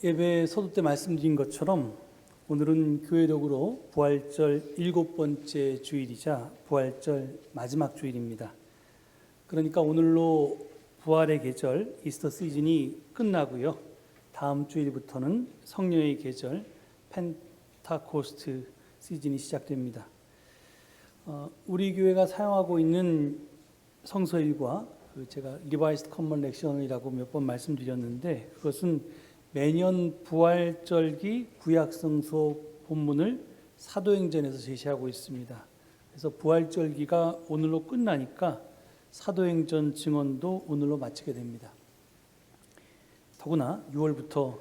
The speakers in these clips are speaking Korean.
예배 서두 때 말씀드린 것처럼 오늘은 교회력으로 부활절 7번째 주일이자 부활절 마지막 주일입니다. 그러니까 오늘로 부활의 계절 이스터 시즌이 끝나고요. 다음 주일부터는 성령의 계절 펜타코스트 시즌이 시작됩니다. 우리 교회가 사용하고 있는 성서일과 제가 리바이스드 커먼 렉션이라고 몇 번 말씀드렸는데, 그것은 매년 부활절기 구약성서 본문을 사도행전에서 제시하고 있습니다. 그래서 부활절기가 오늘로 끝나니까 사도행전 증언도 오늘로 마치게 됩니다. 더구나 6월부터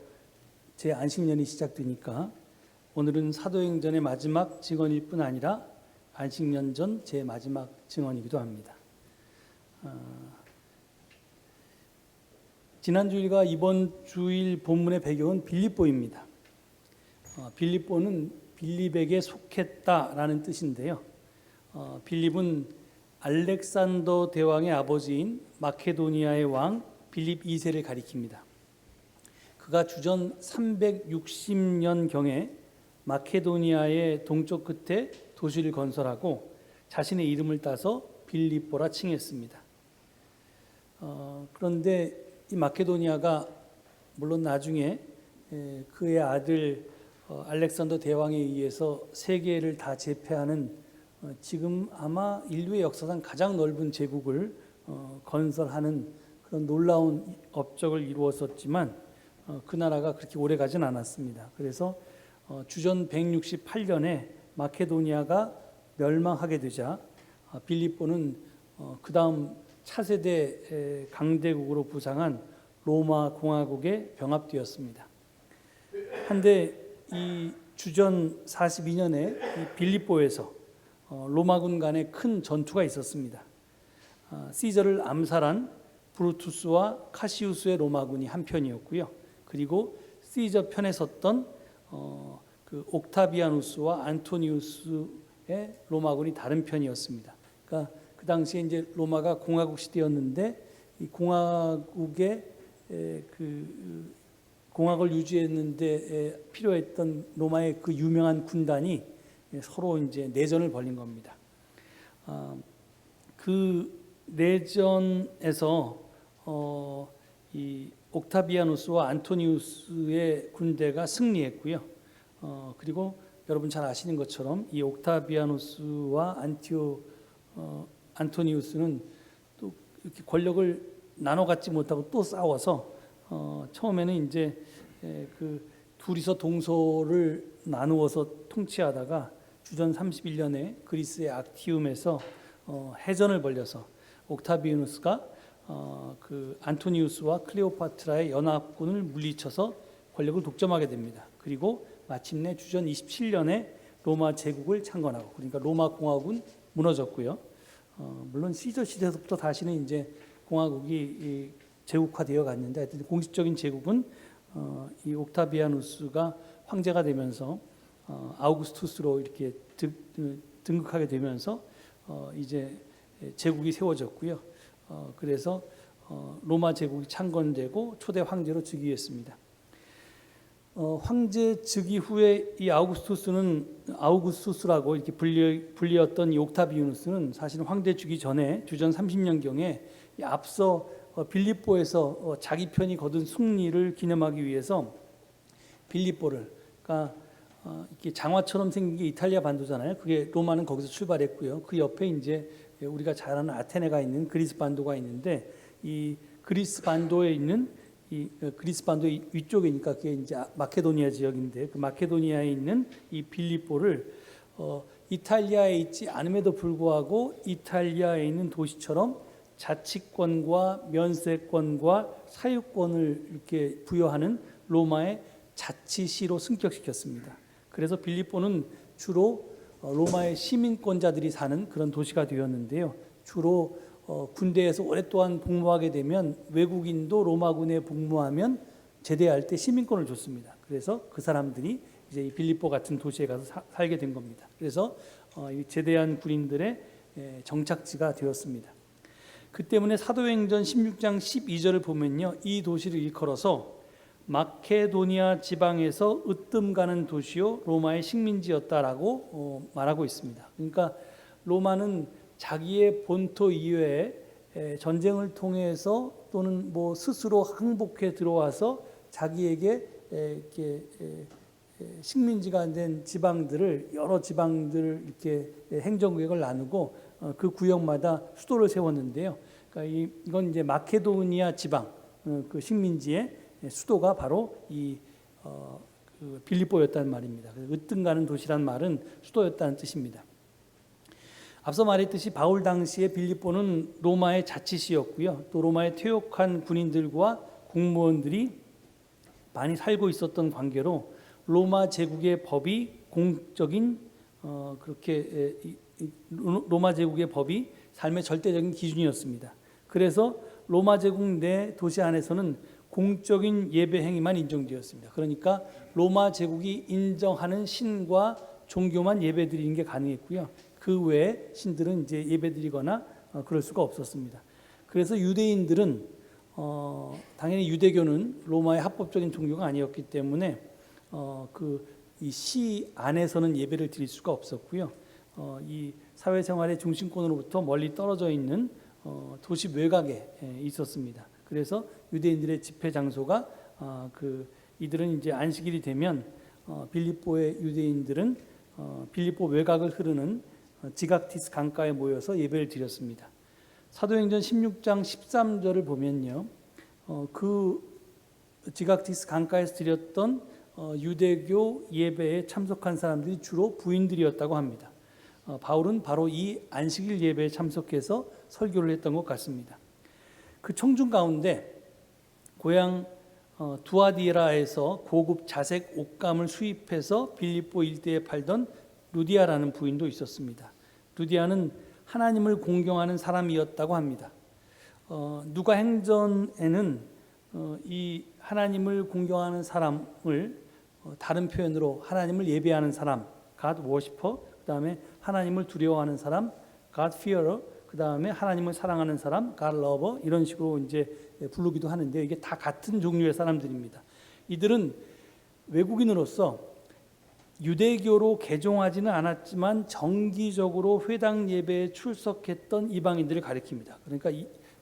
제 안식년이 시작되니까 오늘은 사도행전의 마지막 증언일 뿐 아니라 안식년 전 제 마지막 증언이기도 합니다. 지난 주일과 이번 주일 본문의 배경은 빌립보입니다. 빌립보는 빌립에게 속했다라는 뜻인데요. 빌립은 알렉산더 대왕의 아버지인 마케도니아의 왕 빌립 2세를 가리킵니다. 그가 주전 360년경에 마케도니아의 동쪽 끝에 도시를 건설하고 자신의 이름을 따서 빌립보라 칭했습니다. 그런데 이 마케도니아가 물론 나중에 그의 아들 알렉산더 대왕에 의해서 세계를 다 제패하는 지금 아마 인류의 역사상 가장 넓은 제국을 건설하는 그런 놀라운 업적을 이루었었지만 그 나라가 그렇게 오래 가진 않았습니다. 그래서 주전 168년에 마케도니아가 멸망하게 되자 빌립보는 그 다음 차세대 강대국으로 부상한 로마 공화국에 병합되었습니다. 한데 이 주전 42년에 이 빌립보에서 로마군 간의 큰 전투가 있었습니다. 시저를 암살한 브루투스와 카시우스의 로마군이 한 편이었고요. 그리고 시저 편에 섰던 그 옥타비아누스와 안토니우스의 로마군이 다른 편이었습니다. 그러니까 그 당시에 이제 로마가 공화국 시대였는데 이 공화국의 그 공화국을 유지했는데 필요했던 로마의 그 유명한 군단이 서로 이제 내전을 벌인 겁니다. 그 내전에서 이 옥타비아누스와 안토니우스의 군대가 승리했고요. 그리고 여러분 잘 아시는 것처럼 이 옥타비아누스와 안토니우스는 또 이렇게 권력을 나눠 갖지 못하고 또 싸워서 처음에는 이제 그 둘이서 동서를 나누어서 통치하다가 주전 31년에 그리스의 악티움에서 해전을 벌여서 옥타비아누스가 그 안토니우스와 클레오파트라의 연합군을 물리쳐서 권력을 독점하게 됩니다. 그리고 마침내 주전 27년에 로마 제국을 창건하고, 그러니까 로마 공화국은 무너졌고요. 물론 시저 시대부터 다시는 이제 공화국이 제국화되어 갔는데, 하여튼 공식적인 제국은 이 옥타비아누스가 황제가 되면서 아우구스투스로 이렇게 등극하게 되면서 이제 제국이 세워졌고요. 그래서 로마 제국이 창건되고 초대 황제로 즉위했습니다. 황제 즉위 후에 이 아우구스투스라고 이렇게 불리었던 이 옥타비아누스는 사실은 황제 즉위 전에 주전 30년경에 앞서 빌립보에서 자기 편이 거둔 승리를 기념하기 위해서 빌립보를, 그러니까 이렇게 장화처럼 생긴 게 이탈리아 반도잖아요. 그게 로마는 거기서 출발했고요. 그 옆에 이제 우리가 잘 아는 아테네가 있는 그리스 반도가 있는데, 이 그리스 반도에 있는 이 그리스 반도의 위쪽이니까 그게 이제 마케도니아 지역인데, 그 마케도니아에 있는 이 빌립보를 이탈리아에 있지 않음에도 불구하고 이탈리아에 있는 도시처럼 자치권과 면세권과 사유권을 이렇게 부여하는 로마의 자치시로 승격시켰습니다. 그래서 빌립보는 주로 로마의 시민권자들이 사는 그런 도시가 되었는데요. 주로 군대에서 오랫동안 복무하게 되면 외국인도 로마군에 복무하면 제대할 때 시민권을 줬습니다. 그래서 그 사람들이 이제 이 빌립보 같은 도시에 가서 살게 된 겁니다. 그래서 이 제대한 군인들의 정착지가 되었습니다. 그 때문에 사도행전 16장 12절을 보면요, 이 도시를 일컬어서 마케도니아 지방에서 으뜸 가는 도시요 로마의 식민지였다라고 말하고 있습니다. 그러니까 로마는 자기의 본토 이외에 전쟁을 통해서 또는 뭐 스스로 항복해 들어와서 자기에게 이렇게 식민지가 된 지방들을 여러 지방들을 이렇게 행정구역을 나누고 그 구역마다 수도를 세웠는데요. 그러니까 이건 이제 마케도니아 지방 그 식민지의 수도가 바로 그 빌립보였다는 말입니다. 으뜸 가는 도시란 말은 수도였다는 뜻입니다. 앞서 말했듯이 바울 당시에 빌립보는 로마의 자치시였고요. 또 로마에 퇴역한 군인들과 공무원들이 많이 살고 있었던 관계로 로마 제국의 법이 공적인 로마 제국의 법이 삶의 절대적인 기준이었습니다. 그래서 로마 제국 내 도시 안에서는 공적인 예배 행위만 인정되었습니다. 그러니까 로마 제국이 인정하는 신과 종교만 예배드리는 게 가능했고요. 그 외에 신들은 이제 예배드리거나 그럴 수가 없었습니다. 그래서 유대인들은 당연히 유대교는 로마의 합법적인 종교가 아니었기 때문에 이 시 안에서는 예배를 드릴 수가 없었고요. 이 사회생활의 중심권으로부터 멀리 떨어져 있는 도시 외곽에 있었습니다. 그래서 유대인들의 집회 장소가 이들은 이제 안식일이 되면 빌립보의 유대인들은 빌립보 외곽을 흐르는 지각티스 강가에 모여서 예배를 드렸습니다. 사도행전 16장 13절을 보면요, 그 지각티스 강가에서 드렸던 유대교 예배에 참석한 사람들이 주로 부인들이었다고 합니다. 바울은 바로 이 안식일 예배에 참석해서 설교를 했던 것 같습니다. 그 청중 가운데 고향 두아디라에서 고급 자색 옷감을 수입해서 빌립보 일대에 팔던 루디아라는 부인도 있었습니다. 루디아는 하나님을 공경하는 사람이었다고 합니다. 누가행전에는 이 하나님을 공경하는 사람을 다른 표현으로 하나님을 예배하는 사람, God worshiper, 그 다음에 하나님을 두려워하는 사람, God fearer, 그 다음에 하나님을 사랑하는 사람, God lover, 이런 식으로 이제 부르기도 하는데 이게 다 같은 종류의 사람들입니다. 이들은 외국인으로서 유대교로 개종하지는 않았지만 정기적으로 회당 예배에 출석했던 이방인들을 가리킵니다. 그러니까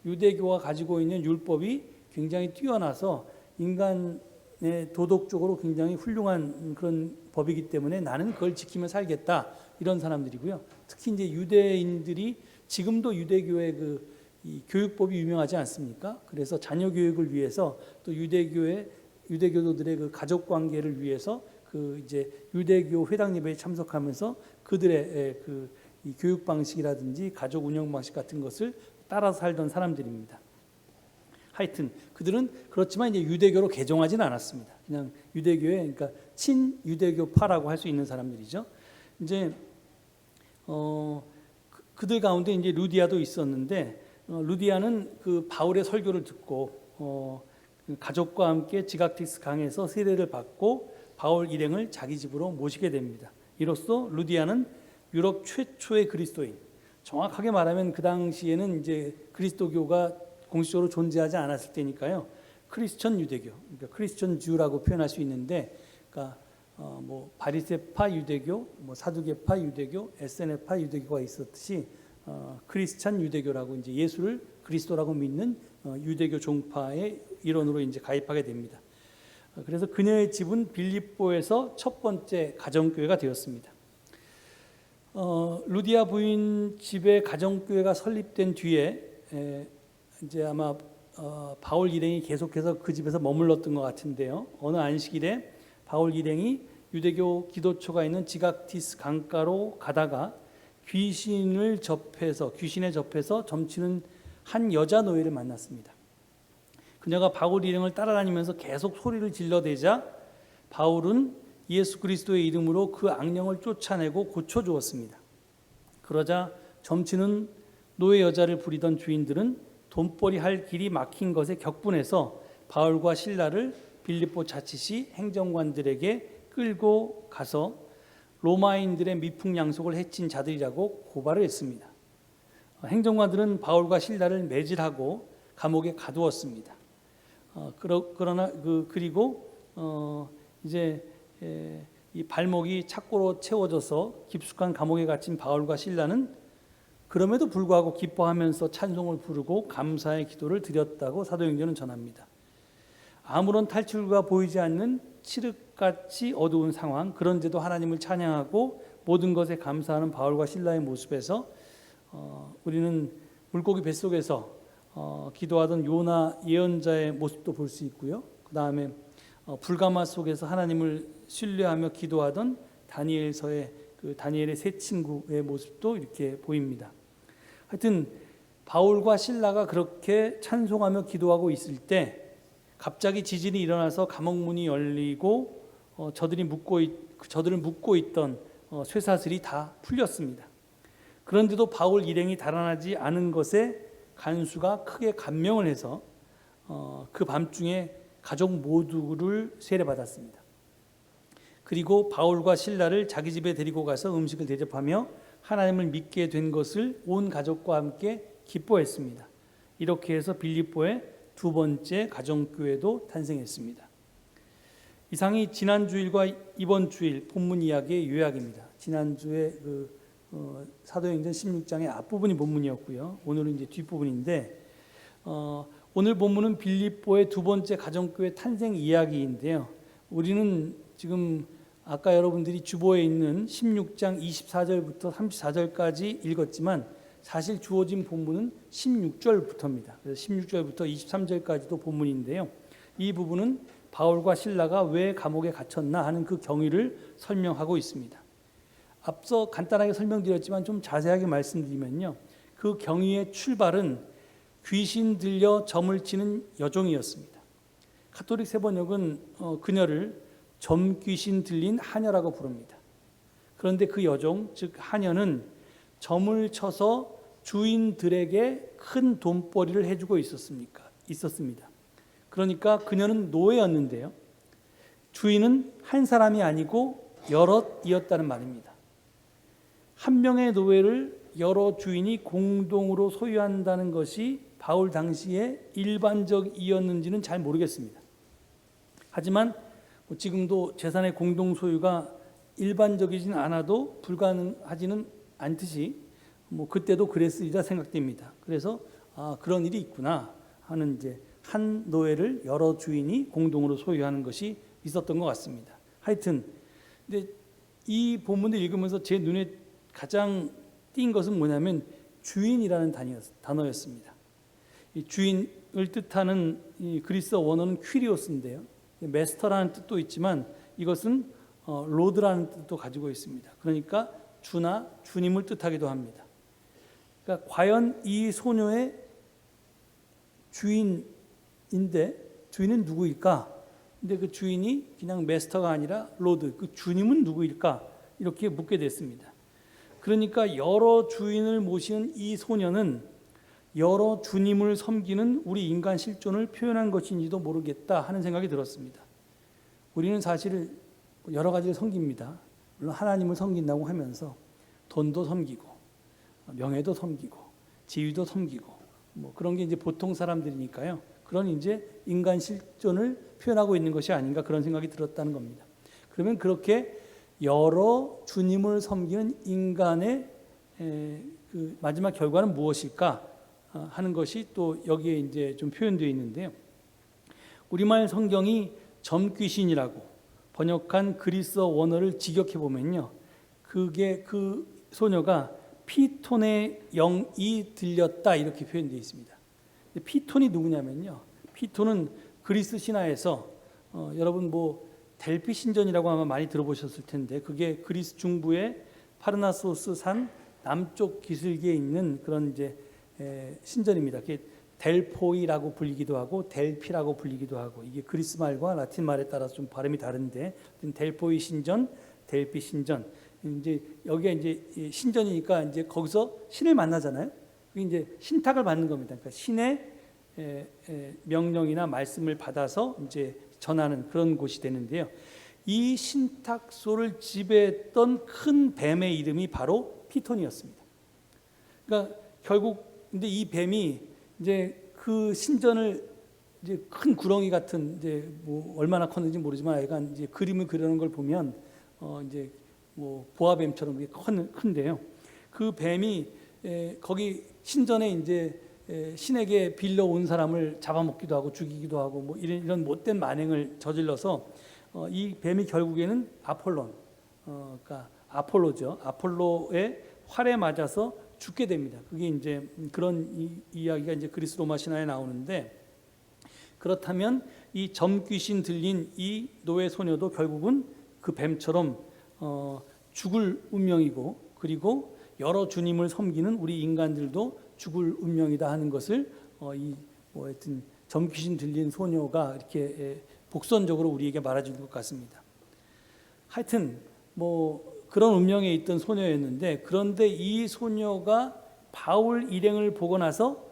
유대교가 가지고 있는 율법이 굉장히 뛰어나서 인간의 도덕적으로 굉장히 훌륭한 그런 법이기 때문에 나는 그걸 지키며 살겠다, 이런 사람들이고요. 특히 이제 유대인들이 지금도 유대교의 이 교육법이 유명하지 않습니까? 그래서 자녀 교육을 위해서 또 유대교도들의 그 가족 관계를 위해서 이제 유대교 회당 예배에 참석하면서 그들의 이 교육 방식이라든지 가족 운영 방식 같은 것을 따라서 살던 사람들입니다. 하여튼 그들은 그렇지만 이제 유대교로 개종하지는 않았습니다. 그냥 유대교의, 그러니까 친유대교파라고 할 수 있는 사람들이죠. 이제 그들 가운데 이제 루디아도 있었는데, 루디아는 그 바울의 설교를 듣고 가족과 함께 지각티스 강에서 세례를 받고 바울 일행을 자기 집으로 모시게 됩니다. 이로써 루디아는 유럽 최초의 그리스도인, 정확하게 말하면 그 당시에는 이제 그리스도교가 공식적으로 존재하지 않았을 때니까요. 크리스천 유대교, 그러니까 크리스천 주라고 표현할 수 있는데, 그러니까 뭐 바리새파 유대교, 뭐 사두개파 유대교, 에세네파 유대교가 있었듯이 크리스천 유대교라고 이제 예수를 그리스도라고 믿는 유대교 종파의 일원으로 이제 가입하게 됩니다. 그래서 그녀의 집은 빌립보에서 첫 번째 가정교회가 되었습니다. 루디아 부인 집에 가정교회가 설립된 뒤에 이제 아마 바울 일행이 계속해서 그 집에서 머물렀던 것 같은데요. 어느 안식일에 바울 일행이 유대교 기도처가 있는 지각티스 강가로 가다가 귀신에 접해서 점치는 한 여자 노예를 만났습니다. 그녀가 바울 일행을 따라다니면서 계속 소리를 질러대자 바울은 예수 그리스도의 이름으로 그 악령을 쫓아내고 고쳐주었습니다. 그러자 점치는 노예 여자를 부리던 주인들은 돈벌이 할 길이 막힌 것에 격분해서 바울과 실라를 빌립보 자치시 행정관들에게 끌고 가서 로마인들의 미풍양속을 해친 자들이라고 고발을 했습니다. 행정관들은 바울과 실라를 매질하고 감옥에 가두었습니다. 그러나 그리고 이제 이 발목이 착고로 채워져서 깊숙한 감옥에 갇힌 바울과 실라는 그럼에도 불구하고 기뻐하면서 찬송을 부르고 감사의 기도를 드렸다고 사도행전은 전합니다. 아무런 탈출구가 보이지 않는 칠흑같이 어두운 상황, 그런데도 하나님을 찬양하고 모든 것에 감사하는 바울과 실라의 모습에서 우리는 물고기 뱃속에서 기도하던 요나 예언자의 모습도 볼 수 있고요. 그 다음에 불가마 속에서 하나님을 신뢰하며 기도하던 다니엘서의 그 다니엘의 세 친구의 모습도 이렇게 보입니다. 하여튼 바울과 실라가 그렇게 찬송하며 기도하고 있을 때 갑자기 지진이 일어나서 감옥문이 열리고 저들을 묶고 있던 쇠사슬이 다 풀렸습니다. 그런데도 바울 일행이 달아나지 않은 것에 간수가 크게 감명을 해서 그 밤중에 가족 모두를 세례받았습니다. 그리고 바울과 실라를 자기 집에 데리고 가서 음식을 대접하며 하나님을 믿게 된 것을 온 가족과 함께 기뻐했습니다. 이렇게 해서 빌립보의 두 번째 가정교회도 탄생했습니다. 이상이 지난주일과 이번 주일 본문 이야기의 요약입니다. 지난주에 사도행전 16장의 앞부분이 본문이었고요. 오늘은 이제 뒷부분인데 오늘 본문은 빌립보의 두 번째 가정교회 탄생 이야기인데요. 우리는 지금 아까 여러분들이 주보에 있는 16장 24절부터 34절까지 읽었지만 사실 주어진 본문은 16절부터입니다. 그래서 16절부터 23절까지도 본문인데요. 이 부분은 바울과 실라가 왜 감옥에 갇혔나 하는 그 경위를 설명하고 있습니다. 앞서 간단하게 설명드렸지만 좀 자세하게 말씀드리면요. 그 경위의 출발은 귀신 들려 점을 치는 여종이었습니다. 가톨릭 세번역은 그녀를 점귀신 들린 하녀라고 부릅니다. 그런데 그 여종, 즉 하녀는 점을 쳐서 주인들에게 큰 돈벌이를 해주고 있었습니다. 그러니까 그녀는 노예였는데요. 주인은 한 사람이 아니고 여럿이었다는 말입니다. 한 명의 노예를 여러 주인이 공동으로 소유한다는 것이 바울 당시에 일반적이었는지는 잘 모르겠습니다. 하지만 지금도 재산의 공동 소유가 일반적이진 않아도 불가능하지는 않듯이 그때도 그랬으리라 생각됩니다. 그래서 그런 일이 있구나 하는 이제 한 노예를 여러 주인이 공동으로 소유하는 것이 있었던 것 같습니다. 하여튼 근데 이 본문을 읽으면서 제 눈에 가장 띈 것은 뭐냐면 주인이라는 단어였습니다. 이 주인을 뜻하는 이 그리스어 원어는 퀴리오스인데요. 메스터라는 뜻도 있지만 이것은 로드라는 뜻도 가지고 있습니다. 그러니까 주나 주님을 뜻하기도 합니다. 그러니까 과연 이 소녀의 주인은 누구일까? 근데 그 주인이 그냥 메스터가 아니라 로드, 그 주님은 누구일까? 이렇게 묻게 됐습니다. 그러니까 여러 주인을 모시는 이 소녀는 여러 주님을 섬기는 우리 인간 실존을 표현한 것인지도 모르겠다 하는 생각이 들었습니다. 우리는 사실 여러 가지를 섬깁니다. 물론 하나님을 섬긴다고 하면서 돈도 섬기고 명예도 섬기고 지위도 섬기고 그런 게 이제 보통 사람들이니까요. 그런 이제 인간 실존을 표현하고 있는 것이 아닌가 그런 생각이 들었다는 겁니다. 그러면 그렇게 여러 주님을 섬기는 인간의 그 마지막 결과는 무엇일까 하는 것이 또 여기에 이제 좀 표현되어 있는데요. 우리말 성경이 점귀신이라고 번역한 그리스어 원어를 직역해 보면요, 그게 그 소녀가 피톤의 영이 들렸다 이렇게 표현되어 있습니다. 피톤이 누구냐면요, 피톤은 그리스 신화에서 여러분 델피 신전이라고 아마 많이 들어보셨을 텐데 그게 그리스 중부의 파르나소스 산 남쪽 기슭에 있는 그런 이제 신전입니다. 그게 델포이라고 불리기도 하고 델피라고 불리기도 하고 이게 그리스 말과 라틴 말에 따라서 좀 발음이 다른데 델포이 신전, 델피 신전 이제 여기가 이제 신전이니까 이제 거기서 신을 만나잖아요. 그게 이제 신탁을 받는 겁니다. 그러니까 신의 명령이나 말씀을 받아서 이제 전하는 그런 곳이 되는데요. 이 신탁소를 지배했던 큰 뱀의 이름이 바로 피톤이었습니다. 그러니까 결국 근데 이 뱀이 이제 그 신전을 이제 큰 구렁이 같은 이제 뭐 얼마나 컸는지 모르지만 약간 이제 그림을 그리는 걸 보면 이제 뭐 보아뱀처럼 큰데요. 그 뱀이 거기 신전에 이제 신에게 빌려온 사람을 잡아먹기도 하고 죽이기도 하고 뭐 이런 못된 만행을 저질러서 이 뱀이 결국에는 아폴론, 그러니까 아폴로죠. 아폴로의 활에 맞아서 죽게 됩니다. 그게 이제 그런 이야기가 이제 그리스 로마 신화에 나오는데, 그렇다면 이 점귀신 들린 이 노예 소녀도 결국은 그 뱀처럼 죽을 운명이고, 그리고 여러 주님을 섬기는 우리 인간들도 죽을 운명이다 하는 것을 하여튼 점귀신 들린 소녀가 이렇게 복선적으로 우리에게 말해주는 것 같습니다. 하여튼 뭐 그런 운명에 있던 소녀였는데, 그런데 이 소녀가 바울 일행을 보고 나서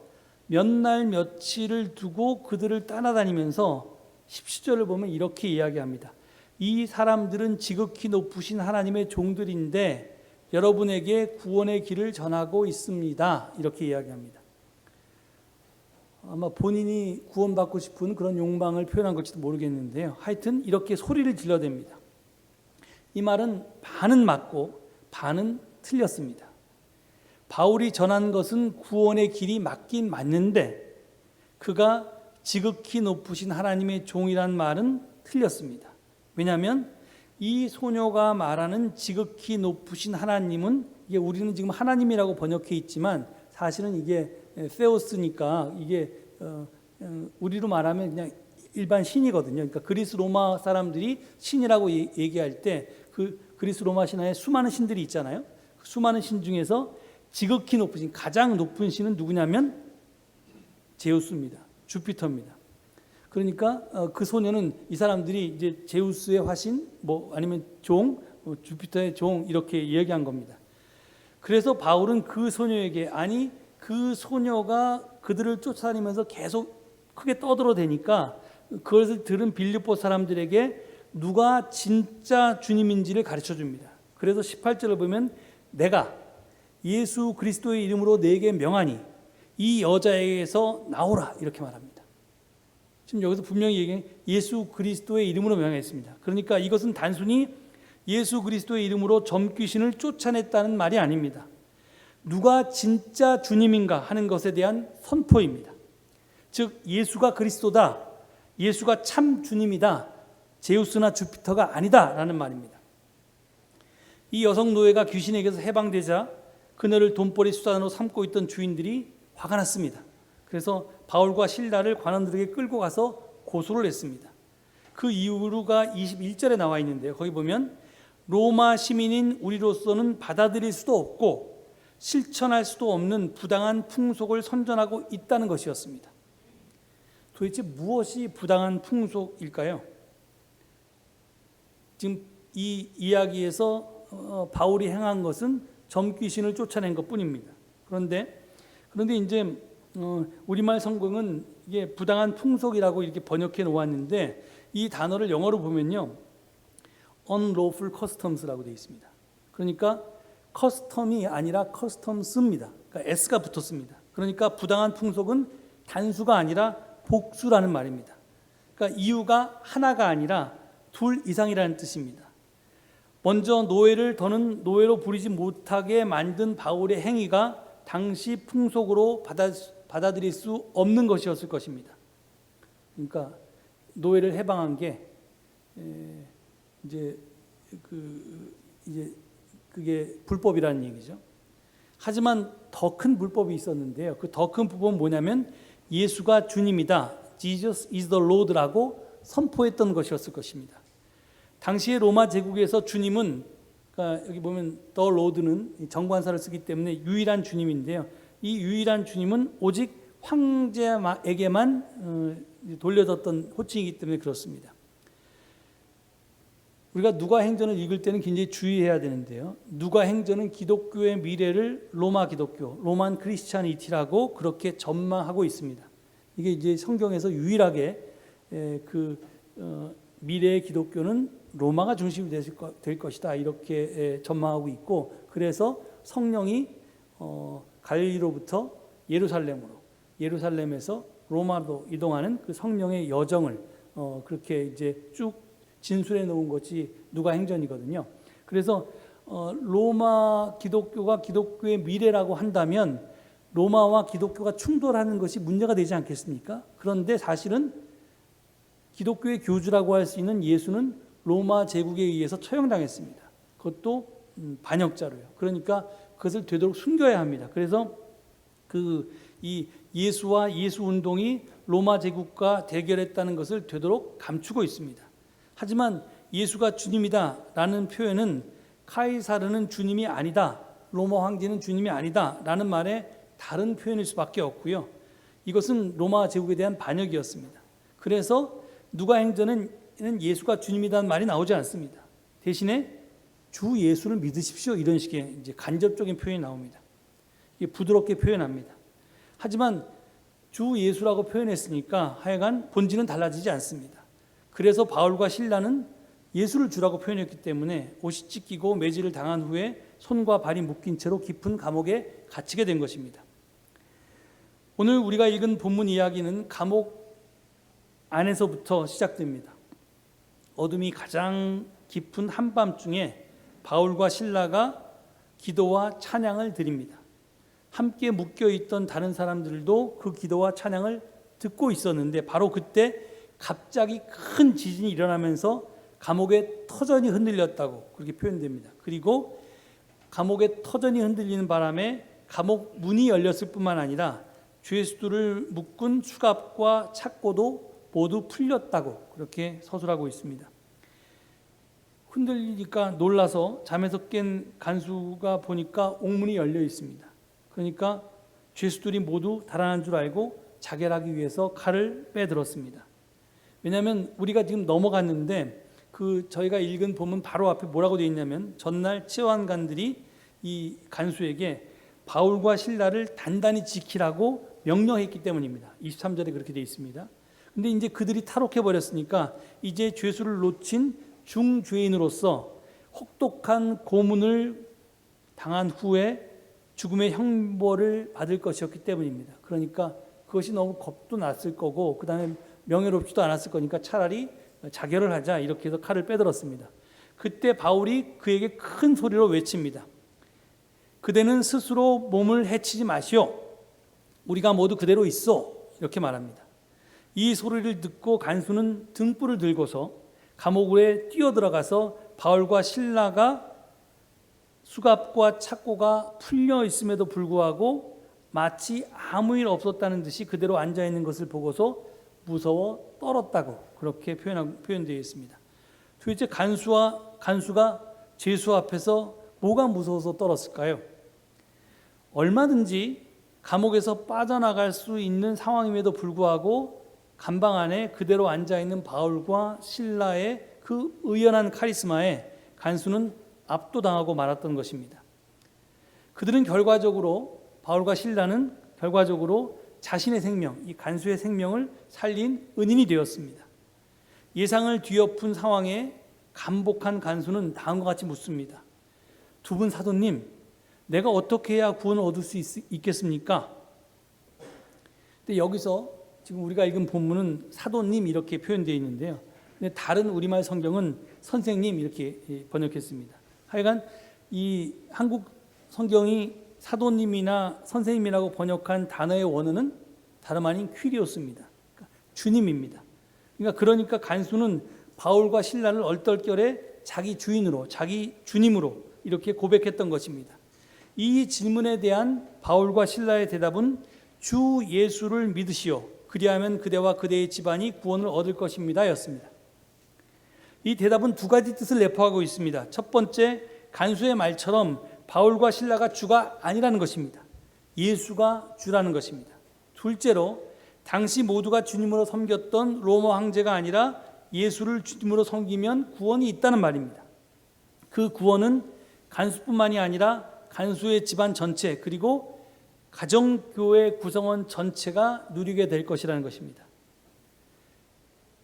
몇 날 며칠을 두고 그들을 따라다니면서 17절을 보면 이렇게 이야기합니다. 이 사람들은 지극히 높으신 하나님의 종들인데 여러분에게 구원의 길을 전하고 있습니다. 이렇게 이야기합니다. 아마 본인이 구원받고 싶은 그런 욕망을 표현한 걸지도 모르겠는데요. 하여튼 이렇게 소리를 질러댑니다. 이 말은 반은 맞고 반은 틀렸습니다. 바울이 전한 것은 구원의 길이 맞긴 맞는데 그가 지극히 높으신 하나님의 종이란 말은 틀렸습니다. 왜냐하면 이 소녀가 말하는 지극히 높으신 하나님은, 이게 우리는 지금 하나님이라고 번역해 있지만 사실은 이게 세오스니까 이게 우리로 말하면 그냥 일반 신이거든요. 그러니까 그리스 로마 사람들이 신이라고 얘기할 때 그 그리스 로마 신화에 수많은 신들이 있잖아요. 그 수많은 신 중에서 지극히 높으신, 가장 높은 신은 누구냐면 제우스입니다. 주피터입니다. 그러니까 그 소녀는 이 사람들이 이제 제우스의 화신, 뭐 아니면 종, 주피터의 종 이렇게 이야기한 겁니다. 그래서 바울은 그 소녀에게, 아니 그 소녀가 그들을 쫓아다니면서 계속 크게 떠들어대니까 그것을 들은 빌립보 사람들에게 누가 진짜 주님인지를 가르쳐 줍니다. 그래서 18절을 보면 내가 예수 그리스도의 이름으로 네게 명하니 이 여자에게서 나오라 이렇게 말합니다. 지금 여기서 분명히 얘기해 예수 그리스도의 이름으로 명했습니다. 그러니까 이것은 단순히 예수 그리스도의 이름으로 점귀신을 쫓아냈다는 말이 아닙니다. 누가 진짜 주님인가 하는 것에 대한 선포입니다. 즉 예수가 그리스도다, 예수가 참 주님이다, 제우스나 주피터가 아니다라는 말입니다. 이 여성 노예가 귀신에게서 해방되자 그녀를 돈벌이 수단으로 삼고 있던 주인들이 화가 났습니다. 그래서 바울과 실라를 관원들에게 끌고 가서 고소를 했습니다. 그 이유가 21절에 나와 있는데요. 거기 보면 로마 시민인 우리로서는 받아들일 수도 없고 실천할 수도 없는 부당한 풍속을 선전하고 있다는 것이었습니다. 도대체 무엇이 부당한 풍속일까요? 지금 이 이야기에서 바울이 행한 것은 점귀신을 쫓아낸 것뿐입니다. 그런데 이제 우리말 성경은 이게 부당한 풍속이라고 이렇게 번역해 놓았는데 이 단어를 영어로 보면요, unlawful customs라고 되어 있습니다. 그러니까 커스텀이 아니라 customs입니다. 그러니까 s가 붙었습니다. 그러니까 부당한 풍속은 단수가 아니라 복수라는 말입니다. 그러니까 이유가 하나가 아니라 둘 이상이라는 뜻입니다. 먼저 노예를 더는 노예로 부리지 못하게 만든 바울의 행위가 당시 풍속으로 받아들일 수 없는 것이었을 것입니다. 그러니까 노예를 해방한 게 이제 그게 불법이라는 얘기죠. 하지만 더 큰 불법이 있었는데요. 그 더 큰 불법은 뭐냐면 예수가 주님이다, Jesus is the Lord라고 선포했던 것이었을 것입니다. 당시의 로마 제국에서 주님은, 그러니까 여기 보면 the Lord는 정관사를 쓰기 때문에 유일한 주님인데요. 이 유일한 주님은 오직 황제에게만 돌려졌던 호칭이기 때문에 그렇습니다. 우리가 누가행전을 읽을 때는 굉장히 주의해야 되는데요. 누가행전은 기독교의 미래를 로마 기독교, 로만 크리스찬이티라고 그렇게 전망하고 있습니다. 이게 이제 성경에서 유일하게 미래의 기독교는 로마가 중심이 될 것이다 이렇게 전망하고 있고, 그래서 성령이 갈릴리로부터 예루살렘에서 로마로 이동하는 그 성령의 여정을 그렇게 이제 쭉 진술해 놓은 것이 누가행전이거든요. 그래서 로마 기독교가 기독교의 미래라고 한다면 로마와 기독교가 충돌하는 것이 문제가 되지 않겠습니까? 그런데 사실은 기독교의 교주라고 할 수 있는 예수는 로마 제국에 의해서 처형당했습니다. 그것도 반역자로요. 그러니까 그것을 되도록 숨겨야 합니다. 그래서 이 예수와 예수 운동이 로마 제국과 대결했다는 것을 되도록 감추고 있습니다. 하지만 예수가 주님이다라는 표현은 카이사르는 주님이 아니다, 로마 황제는 주님이 아니다라는 말에 다른 표현일 수밖에 없고요. 이것은 로마 제국에 대한 반역이었습니다. 그래서 누가행전에는 예수가 주님이라는 말이 나오지 않습니다. 대신에 주 예수를 믿으십시오, 이런 식의 이제 간접적인 표현이 나옵니다. 이게 부드럽게 표현합니다. 하지만 주 예수라고 표현했으니까 하여간 본질은 달라지지 않습니다. 그래서 바울과 실라는 예수를 주라고 표현했기 때문에 옷이 찢기고 매질을 당한 후에 손과 발이 묶인 채로 깊은 감옥에 갇히게 된 것입니다. 오늘 우리가 읽은 본문 이야기는 감옥 안에서부터 시작됩니다. 어둠이 가장 깊은 한밤중에 바울과 실라가 기도와 찬양을 드립니다. 함께 묶여있던 다른 사람들도 그 기도와 찬양을 듣고 있었는데 바로 그때 갑자기 큰 지진이 일어나면서 감옥의 터전이 흔들렸다고 그렇게 표현됩니다. 그리고 감옥의 터전이 흔들리는 바람에 감옥 문이 열렸을 뿐만 아니라 죄수들을 묶은 수갑과 착고도 모두 풀렸다고 그렇게 서술하고 있습니다. 흔들리니까 놀라서 잠에서 깬 간수가 보니까 옥문이 열려 있습니다. 그러니까 죄수들이 모두 달아난 줄 알고 자결하기 위해서 칼을 빼들었습니다. 왜냐하면 우리가 지금 넘어갔는데 저희가 읽은 본문 바로 앞에 뭐라고 되어 있냐면 전날 치환관들이 이 간수에게 바울과 실라를 단단히 지키라고 명령했기 때문입니다. 23절에 그렇게 되어 있습니다. 근데 이제 그들이 탈옥해 버렸으니까 이제 죄수를 놓친 중죄인으로서 혹독한 고문을 당한 후에 죽음의 형벌을 받을 것이었기 때문입니다. 그러니까 그것이 너무 겁도 났을 거고 그 다음에 명예롭지도 않았을 거니까 차라리 자결을 하자 이렇게 해서 칼을 빼들었습니다. 그때 바울이 그에게 큰 소리로 외칩니다. 그대는 스스로 몸을 해치지 마시오. 우리가 모두 그대로 있어. 이렇게 말합니다. 이 소리를 듣고 간수는 등불을 들고서 감옥에 뛰어들어가서 바울과 실라가 수갑과 착고가 풀려 있음에도 불구하고 마치 아무 일 없었다는 듯이 그대로 앉아있는 것을 보고서 무서워 떨었다고 그렇게 표현되어 있습니다. 도대체 간수가 죄수 앞에서 뭐가 무서워서 떨었을까요? 얼마든지 감옥에서 빠져나갈 수 있는 상황임에도 불구하고 감방 안에 그대로 앉아있는 바울과 실라의 그 의연한 카리스마에 간수는 압도당하고 말았던 것입니다. 그들은 바울과 실라는 결과적으로 자신의 생명, 이 간수의 생명을 살린 은인이 되었습니다. 예상을 뒤엎은 상황에 감복한 간수는 다음과 같이 묻습니다. 두 분 사도님, 내가 어떻게 해야 구원을 얻을 수 있겠습니까? 근데 여기서 지금 우리가 읽은 본문은 사도님 이렇게 표현되어 있는데요. 근데 다른 우리말 성경은 선생님 이렇게 번역했습니다. 하여간 이 한국 성경이 사도님이나 선생님이라고 번역한 단어의 원어는 다름 아닌 퀴리오스입니다. 그러니까 주님입니다. 그러니까 간수는 바울과 실라를 얼떨결에 자기 주인으로, 자기 주님으로 이렇게 고백했던 것입니다. 이 질문에 대한 바울과 실라의 대답은 주 예수를 믿으시오. 그리하면 그대와 그대의 집안이 구원을 얻을 것입니다. 였습니다. 이 대답은 두 가지 뜻을 내포하고 있습니다. 첫 번째, 간수의 말처럼 바울과 실라가 주가 아니라는 것입니다. 예수가 주라는 것입니다. 둘째로, 당시 모두가 주님으로 섬겼던 로마 황제가 아니라 예수를 주님으로 섬기면 구원이 있다는 말입니다. 그 구원은 간수뿐만이 아니라 간수의 집안 전체 그리고 가정교회 구성원 전체가 누리게 될 것이라는 것입니다.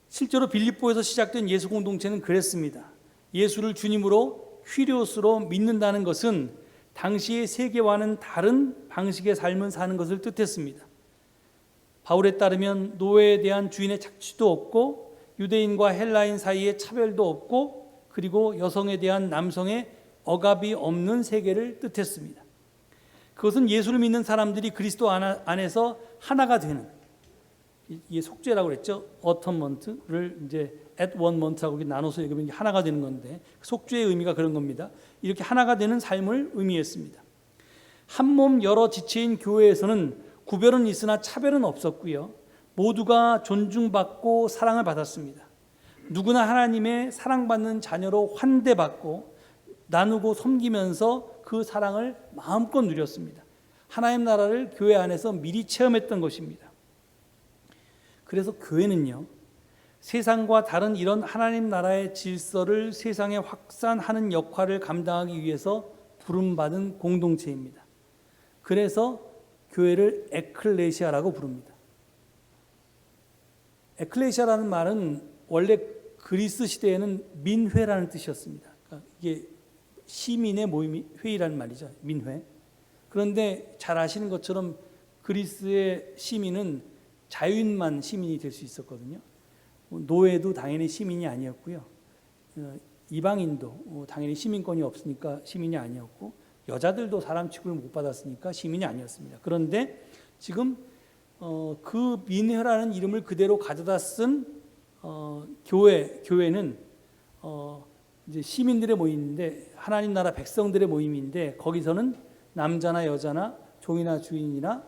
실제로 빌립보에서 시작된 예수 공동체는 그랬습니다. 예수를 주님으로 휘리오스로 믿는다는 것은 당시의 세계와는 다른 방식의 삶을 사는 것을 뜻했습니다. 바울에 따르면 노예에 대한 주인의 착취도 없고 유대인과 헬라인 사이에 차별도 없고 그리고 여성에 대한 남성의 억압이 없는 세계를 뜻했습니다. 그것은 예수를 믿는 사람들이 그리스도 안에서 하나가 되는, 이게 속죄라고 그랬죠. 어텀먼트를 이제 at one month하고 나눠서 얘기하면 하나가 되는 건데 속죄의 의미가 그런 겁니다. 이렇게 하나가 되는 삶을 의미했습니다. 한 몸 여러 지체인 교회에서는 구별은 있으나 차별은 없었고요. 모두가 존중받고 사랑을 받았습니다. 누구나 하나님의 사랑받는 자녀로 환대받고 나누고 섬기면서 그 사랑을 마음껏 누렸습니다. 하나님 나라를 교회 안에서 미리 체험했던 것입니다. 그래서 교회는요, 세상과 다른 이런 하나님 나라의 질서를 세상에 확산하는 역할을 감당하기 위해서 부름받은 공동체입니다. 그래서 교회를 에클레시아라고 부릅니다. 에클레시아라는 말은 원래 그리스 시대에는 민회라는 뜻이었습니다. 그러니까 이게 시민의 모임, 회의라는 말이죠. 민회. 그런데 잘 아시는 것처럼 그리스의 시민은 자유인만 시민이 될 수 있었거든요. 노예도 당연히 시민이 아니었고요. 이방인도 당연히 시민권이 없으니까 시민이 아니었고 여자들도 사람 취급을 못 받았으니까 시민이 아니었습니다. 그런데 지금 그 민회라는 이름을 그대로 가져다 쓴 교회는 이제 시민들의 모임인데 하나님 나라 백성들의 모임인데 거기서는 남자나 여자나 종이나 주인이나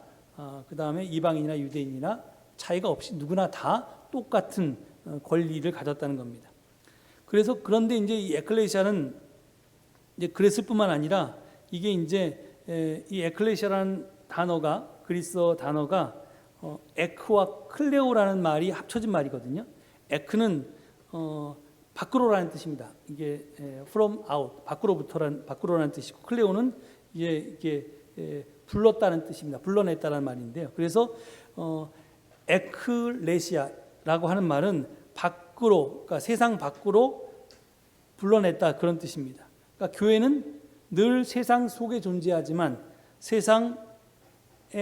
그 다음에 이방인이나 유대인이나 차이가 없이 누구나 다 똑같은 권리를 가졌다는 겁니다. 그래서 그런데 이제 이 에클레시아는 이제 그랬을 뿐만 아니라 이게 이제 이 에클레시아라는 단어가 그리스어 단어가 에크와 클레오라는 말이 합쳐진 말이거든요. 에크는 밖으로라는 뜻입니다. 이게 from out 밖으로라는 뜻이고 클레오는 이게 불렀다는 뜻입니다. 불러냈다는 말인데요. 그래서 에클레시아라고 하는 말은 밖으로, 그러니까 세상 밖으로 불러냈다 그런 뜻입니다. 그러니까 교회는 늘 세상 속에 존재하지만 세상에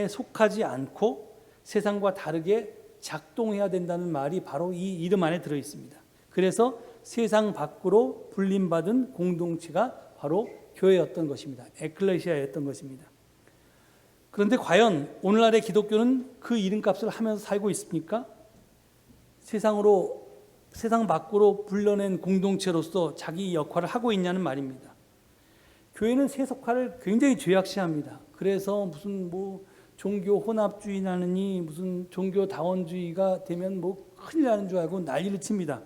속하지 않고 세상과 다르게 작동해야 된다는 말이 바로 이 이름 안에 들어 있습니다. 그래서 세상 밖으로 불림받은 공동체가 바로 교회였던 것입니다. 에클레시아였던 것입니다. 그런데 과연 오늘날의 기독교는 그 이름값을 하면서 살고 있습니까? 세상 밖으로 불러낸 공동체로서 자기 역할을 하고 있냐는 말입니다. 교회는 세속화를 굉장히 죄악시합니다. 그래서 무슨 종교 혼합주의라느니 무슨 종교 다원주의가 되면 큰일 나는 줄 알고 난리를 칩니다.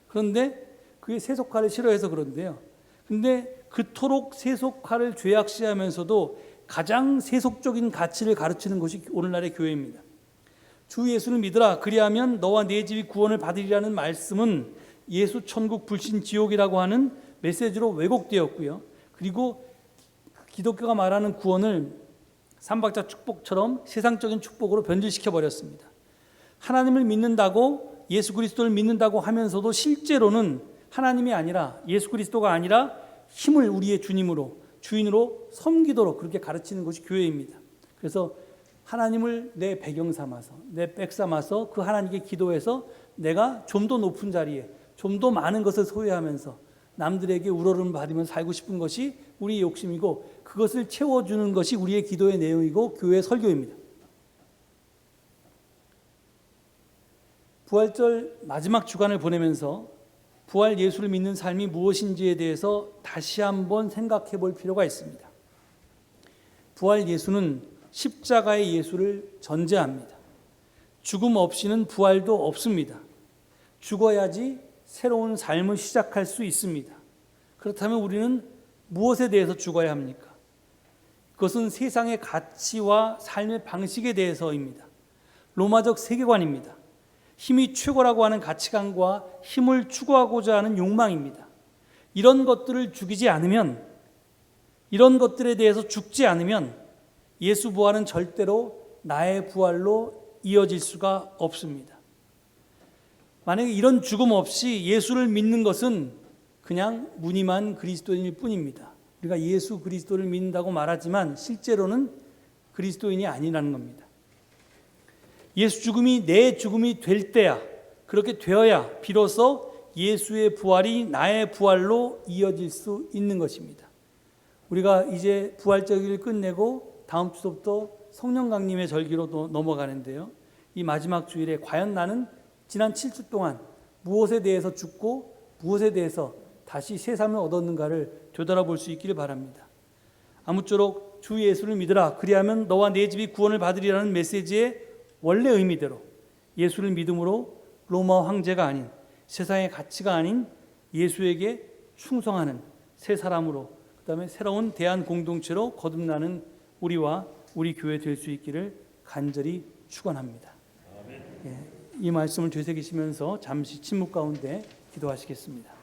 그런데 그게 세속화를 싫어해서 그런데요. 근데 그토록 세속화를 죄악시하면서도 가장 세속적인 가치를 가르치는 것이 오늘날의 교회입니다. 주 예수를 믿으라 그리하면 너와 네 집이 구원을 받으리라는 말씀은 예수 천국 불신 지옥이라고 하는 메시지로 왜곡되었고요. 그리고 기독교가 말하는 구원을 삼박자 축복처럼 세상적인 축복으로 변질시켜 버렸습니다. 하나님을 믿는다고 예수 그리스도를 믿는다고 하면서도 실제로는 하나님이 아니라 예수 그리스도가 아니라 힘을 우리의 주인으로 섬기도록 그렇게 가르치는 것이 교회입니다. 그래서 하나님을 내 배경 삼아서 내 백 삼아서 그 하나님께 기도해서 내가 좀 더 높은 자리에 좀 더 많은 것을 소유하면서 남들에게 우러름 받으면서 살고 싶은 것이 우리의 욕심이고 그것을 채워주는 것이 우리의 기도의 내용이고 교회의 설교입니다. 부활절 마지막 주간을 보내면서 부활 예수를 믿는 삶이 무엇인지에 대해서 다시 한번 생각해 볼 필요가 있습니다. 부활 예수는 십자가의 예수를 전제합니다. 죽음 없이는 부활도 없습니다. 죽어야지 새로운 삶을 시작할 수 있습니다. 그렇다면 우리는 무엇에 대해서 죽어야 합니까? 그것은 세상의 가치와 삶의 방식에 대해서입니다. 로마적 세계관입니다. 힘이 최고라고 하는 가치관과 힘을 추구하고자 하는 욕망입니다. 이런 것들을 죽이지 않으면, 이런 것들에 대해서 죽지 않으면 예수 부활은 절대로 나의 부활로 이어질 수가 없습니다. 만약에 이런 죽음 없이 예수를 믿는 것은 그냥 무늬만 그리스도인일 뿐입니다. 우리가 예수 그리스도를 믿는다고 말하지만 실제로는 그리스도인이 아니라는 겁니다. 예수 죽음이 내 죽음이 될 때야, 그렇게 되어야 비로소 예수의 부활이 나의 부활로 이어질 수 있는 것입니다. 우리가 이제 부활절기를 끝내고 다음 주부터 성령 강림의 절기로 넘어가는데요. 이 마지막 주일에 과연 나는 지난 7주 동안 무엇에 대해서 죽고 무엇에 대해서 다시 새 삶을 얻었는가를 되돌아볼 수 있기를 바랍니다. 아무쪼록 주 예수를 믿으라, 그리하면 너와 내 집이 구원을 받으리라는 메시지의 원래 의미대로 예수를 믿음으로 로마 황제가 아닌, 세상의 가치가 아닌 예수에게 충성하는 새 사람으로, 그 다음에 새로운 대한 공동체로 거듭나는 우리와 우리 교회 될 수 있기를 간절히 축원합니다. 이 말씀을 되새기시면서 잠시 침묵 가운데 기도하시겠습니다.